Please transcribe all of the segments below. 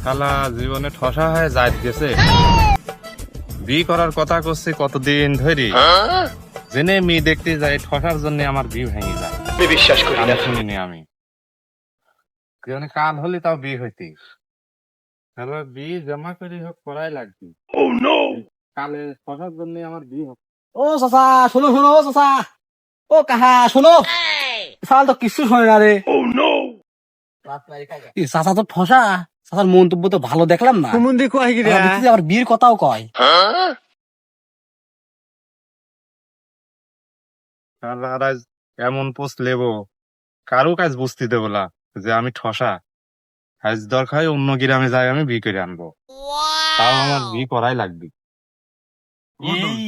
শালা জীবনে ঠসা হয়ে যাইত গেছে। বি করার কথা করছি কতদিন ধরে, জেনে মেয়ে দেখতে যাই ঠসার জন্য আমার বি ভেঙে যায়। বিশ্বাস করি না। শুনিনি আমি কাল হলে তাও বি হইতে বি জমা করে হোক করাই লাগবে। কালে ঠসার জন্য আমার বি হোক। ও চাচা শোনো শোনো, ও চাচা, ও কাহা শোনো, সাল তো কিছু শোনে না রে। চাচা তো ঠসা, চাচার মন্তব্য তো ভালো দেখলাম না। আবার বীর কথাও কয়। এমন পোস্ট লেবো কারো কাজ বুঝতে দেবো না যে আমি ঠসা। আজ দরকার অন্য গ্রামে যাই আমি বি করে আনবো, তাও আমার বি করাই লাগবে। এই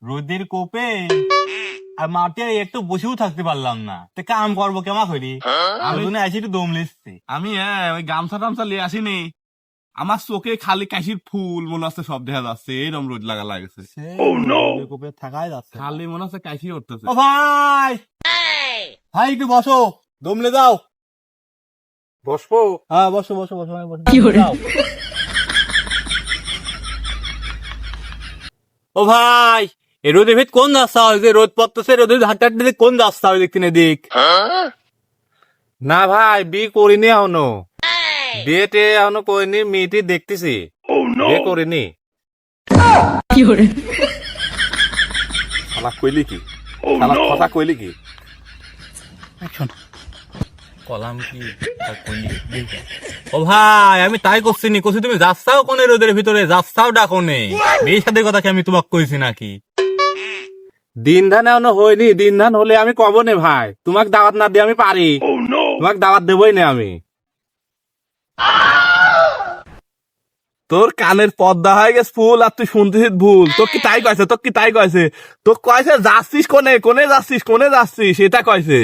রোদের কোপে আর মাঠে একটু বসেও থাকতে পারলাম না, তো কাম করবো কেমন করি? আমি আইসি একটু দম লিখছি। আমি ওই গামছা টামছা লিয়ে আসিনি, আমার চোখে খালি কাশির ফুল মনে হচ্ছে সব দেখা যাচ্ছে, এরকম রোদ লাগা লাগছে। রোদের কোপে থাকাই যাচ্ছে না। খালি মনে হচ্ছে কাশি উঠতেছে। ও ভাই, ভাই একটু বসো, দমলে যাও। বসবো? হ্যাঁ বসো বসো বসো, বসো। যাও। ও ভাই, এই রোদের ভিত কোন রাস্তা হয় যে রোদ পড়তেছে, রোদের হাঁটতে হাঁটতে কোন রাস্তা হয় দেখতে না দিক? না ভাই, বি করিনি এখনো, বিয়েতে এখনো করিনি, মেয়েটি দেখতেছি, বিয়ে করিনি। শালা কইলি কি? শালা কথা কইলি কি? কলাম কি ও ভাই, আমি তাই করছি নি, করছি তুমি যাচ্ছাও কোনে রোদের ভিতরে, যাচ্ছাও ডাকনে মেয়ের সাথে কথা কি আমি তোমাকে কইছি নাকি? দিন ধান এখনো হয়নি, দিন ধান হলে আমি কব নে ভাই, তোমাকে দাওয়াত না দিয়ে আমি পারি? তোমাকে দাওয়াত দেবই না আমি। তোর কানের পর্দা হয়ে গেছে ফুল, আর তুই শুনতেছিস ভুল। তোর কি তাই কয়েছে? তোর কি তাই কয়েছে? তোর কয়েছে যাচ্ছিস কোনে, কোনে যাচ্ছিস, কোনে যাচ্ছিস সেটা কয়েছে।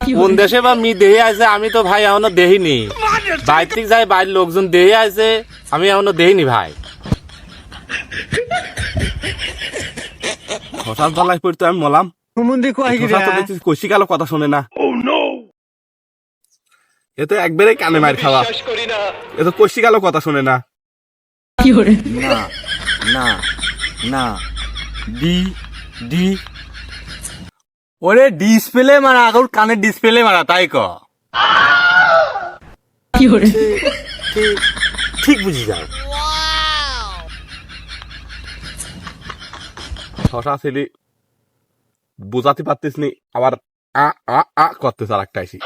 কোন দেশে বা মি দেহে আছে আমি তো ভাই এখনো দেখিনি। বাইর থেকে যাই, বাইরের লোকজন দেহে আছে, আমি এখনো দেখিনি ভাই। খসার তলায় পড়তে আমি মলাম। কষি কালো কথা শোনে না, এ তো একবারে কানে মার খাওয়া। এ তো কষি কালো কথা শোনে না। না না না, ডি ডি, ওরে ডিসপ্লে মারা, আগর কানের ডিসপ্লে মারা, তাই ক ঠিক বুঝি যাও। শশা ছেলে বুঝাতে পারতিস নি, আবার আ আ আ করতেছ আর একটা এসি।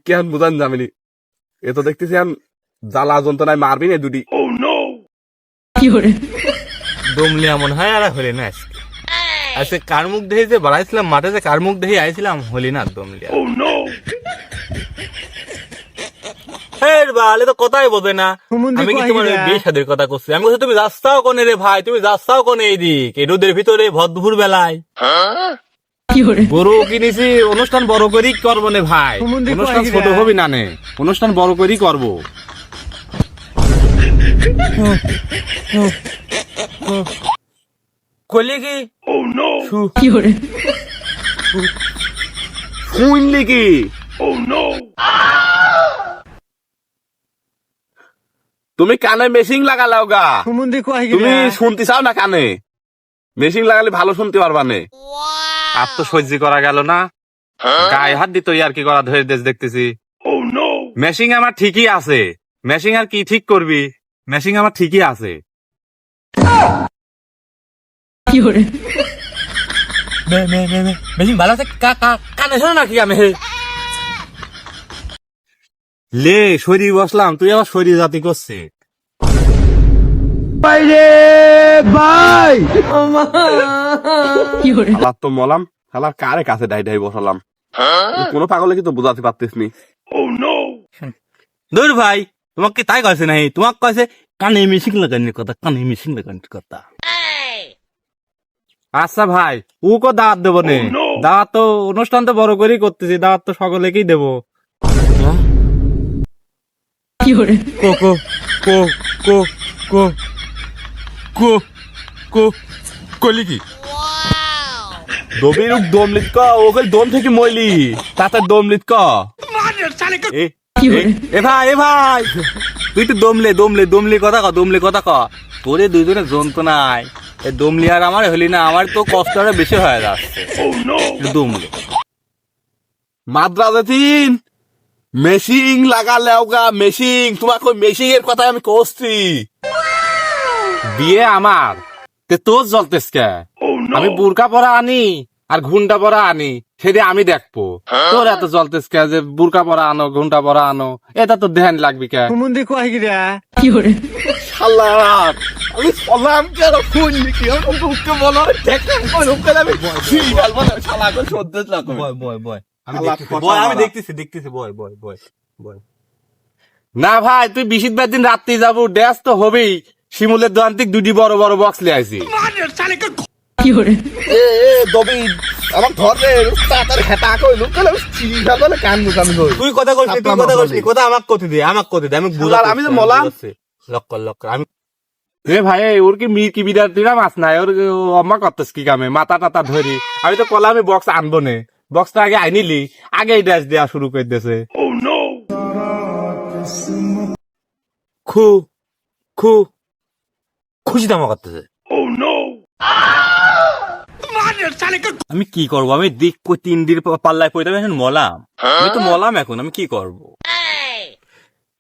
কি এখন বুঝান যামিনি, এ তো দেখতেছি এখন জ্বালা যন্ত্রণায় মারবি না দুটি। দমলে এমন হয় আর হলে না আজকে। আজকে কার মুখ দেখে যে বাড়াইছিলাম মাঠে, যে কার মুখ দেখে আইছিলাম, হলি না দমলে। বালে তো কথাই বোঝে না। আমি কি তোমার বিয়ে শাদীর কথা করছি? আমি বলছি তুমি যাচ্ছাও কোনে রে ভাই, তুমি যাচ্ছাও কোনে এইদিক এই রোদের ভিতরে ভরদুপুর বেলায়? গরু কিনেছি, অনুষ্ঠান বড় করেই করবো নে ভাই, অনুষ্ঠান ছোট হবি না নে, অনুষ্ঠান বড় করেই করবো। কইলি কি শুনলি কি? তুমি কানে মেশিন লাগালাও গা, তুমি শুনতে চাও না? কানে মেশিন লাগালে ভালো শুনতে পারবা নে। আর তো সহ্য করা গেল না, গায়ে হাত দিত আর কি করা ধরে দেশ দেখতেছি। মেশিন আমার ঠিকই আছে, মেশিন আর কি ঠিক করবি, মেশিন আমার ঠিকই আছে। মেশিন ভালো আছে, কানে শোনো নাকি? আমি লে শরীর বসলাম, তুই আবার শরীর জাতি করছে। হালার তো মলাম, হালার কারে কাছে ডাই ডাই বসালাম। কোনো পাগলে কি তো বুঝাতে পারতিস নি। দূর ভাই, তোমাকে কি তাই কয়েছে নাই? তোমাকে কয়েছে কানে মেশিন লাগানোর কথা, কানে মেশিন লাগানোর কথা। আচ্ছা ভাই, ও কো দাওয়াত দেবো নে, দাওয়াত তো অনুষ্ঠান তো বড় করেই করতেছি, দাওয়াত তো সকলেকেই দেবো। কো কো কো কো কো কো কো কইলি কি? দবির দম লিত ক, ওকে দম থেকে মইলি তাতে দম লিত ক। এ ভাই তুই একটু দমলে কথা ক তোরে দুইজনে যন্ত্রণায় এই দমলি আর আমার হলি না, আমার তো কষ্টটা বেশি হয়ে যাচ্ছে। একটু দমলে মাদ্রাজে তিন মেশিং লাগা লেওগা মেশিং, তোমাকে ওই মেশিং এর কথা আমি কষছি। বিয়ে আমার তে তোর জ্বলতেস কে? আমি বুরকা পরা আনি আর ঘুন্টা পরা আনি, সেটা আমি দেখবো। তোর এত জ্বলতেস কে যে বুরকা পরা আনো ঘুন্টা পরা আনো, এটা তো ধ্যান লাগবি কে? কুমুন্দি কয় গিরা শালা আমি সলাম কেন ফোন লিখি আমি বুঝতে বলো দেখলাম কই রূপকে আমি সিরিয়াল বলে শালা কই সদ্য লাগো। বয় আমি দেখতেছি বয়। না ভাই তুই 20 দিন রাত্রি যাবো, ড্যাস তো হবেই। শিমুলের দোকানতিক দুটি বড় বড় বক্স লিয়ে আইছি। দবি আমার ধরে তাড়াতাড়ি হেটা কই লোকাল সিরিয়াল বলে কান মুখান কই। তুই কথা কইছিস কথা আমাকে কত দে আমি বুঝা। আমি তো মলাম লক্ক আমি এ ভাই ওর কি কি বিদার দিনা মাছ নাই ওর অম্মা করতেস কি কামে মাথা টাতা ধরি। আমি তো কলা আমি বক্স আনবো নে, বক্সটা আগে আইনিলি আগে ড্যাস দেওয়া শুরু করে দিয়েছে। খুশি দামা করতেছে। আমি কি করবো? আমি দিক কই 3 দিন পাল্লায় পড়ে যাবে এখন মলাম। আমি তো মলাম এখন, আমি কি করব?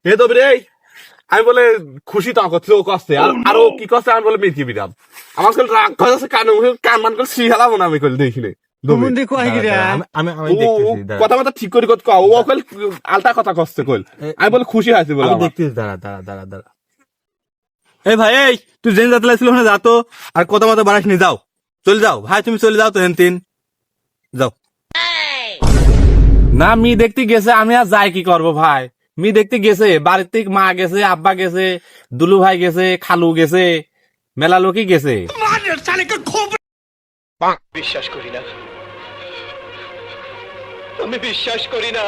হে তবে রে আমি বলে খুশি তো করছিল ও কষ্টে আর ও কি কষ্টে আমি বলে মির্কি বিরাম আমার কল রাগ করে কান মান করে শিহালাম না আমি কল দেখিলে কুমুন্দি কয় গিরা আমি দেখতেছি দাঁড়া। কথা মাথা ঠিক করে কথা ও কল আলতা কথা কষ্টে কল আমি বলে খুশি হয়েছে বলে আমি দেখতেছি দাঁড়া। এই ভাই এই তুই জেনে যাতে লাগছিল না যা তো, আর কথা মতো বাড়াস নি, যাও চলে যাও ভাই, তুমি চলে যাও তো হেন যাও। না মি দেখতে গেছে আমি আর যাই কি করব ভাই? মি দেখতে গেছে বাড়ির থেকে মা গেছে আব্বা গেছে দুলু ভাই গেছে খালু গেছে মেলা লোকই গেছে। বিশ্বাস করি না, আমি বিশ্বাস করি না,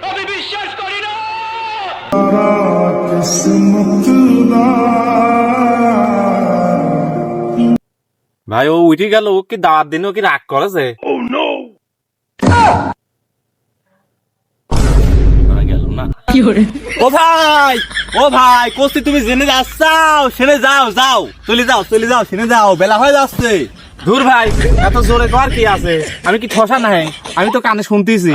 আমি বিশ্বাস করি না। ভাই ও উঠে গেল, ও কি দাওয়াত দিন ও কি রাগ করেছে? গেল না। ও ভাই কোস্তি তুমি জেনে যাচ্ছাও সেনে যাও চলে যাও সেনে যাও, বেলা হয়ে যাচ্ছে। দূর ভাই এত জোরে কর কি আছে? আমি কি ঠসা নাই? আমি তো কানে শুনতেছি।